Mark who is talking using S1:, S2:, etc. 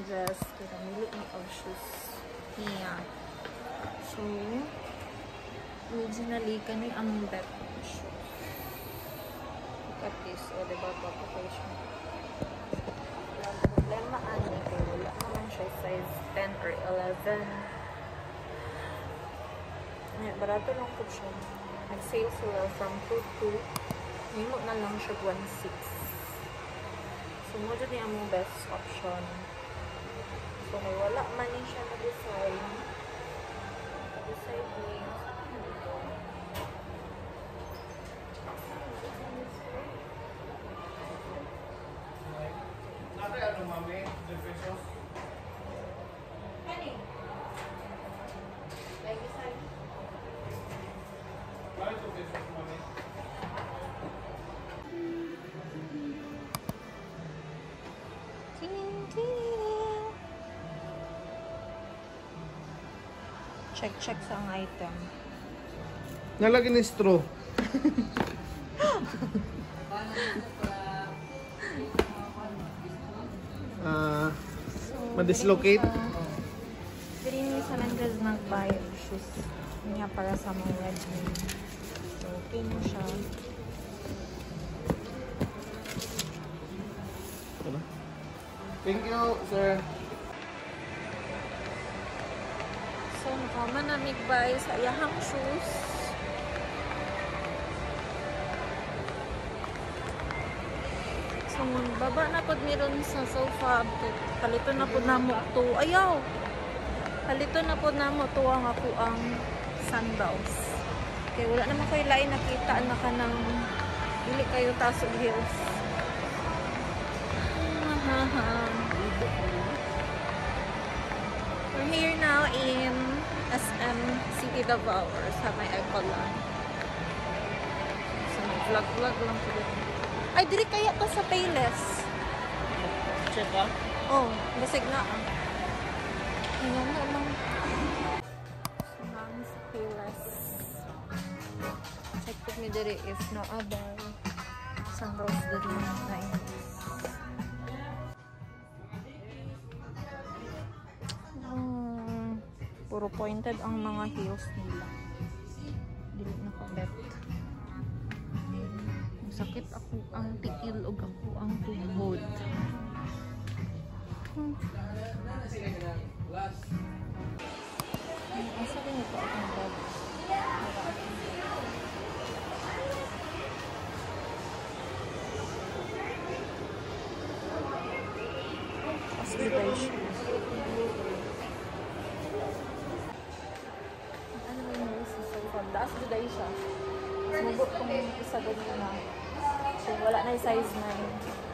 S1: dress. Kaya namili ni of shoes niya. So, originally, kani ang bet shoes. Look at this. O, diba? Application. Ang problema ani, kaya wala naman siya size 10 or 11. Ay, barato lang po siya. Nag-sale sila from 2.2. Nimo na lang siya 1.6. So, mo dyan yung among best option. So, may wala man din siya na design. Design niya.
S2: Nate, ano mami? 2 pesos?
S1: Kani? Like design?
S2: Bakit 2 pesos mami?
S1: Check sa ang item.
S2: Nalagyan ni straw. Ma-dislocate.
S1: Diri sa Mendes nag-buy shoes niya para sa mga wedding. So, okay mo siya.
S2: Thank you, sir.
S1: So, nakaman na mig-buy sa iyahang shoes. So, baba na po meron sa sofa. Palito na po na mo to. Ayaw! Palito na po na mo to ang ako ang sandals. Kaya wala naman kayo lain nakita na ka ng dili kayo tasog heels. We're here now in SM City Davao or sa may Ecolan. So, mag-vlog-vlog lang po dito. Ay, diri kaya to sa Payless.
S2: Check ka?
S1: Oh, basig na. Ayan na lang. So, namin sa Payless. Check po mi diri if no other sandals diri na puro pointed ang mga heels nila. Dili nakabet. Sakit ako ang tikil o ako ang tuhod. Asa rin ito ang bag? Hospitation. Ano ba yung nurse sa sofa? Daas biday siya. Sumubok kong isa doon na. So, wala na yung size 9.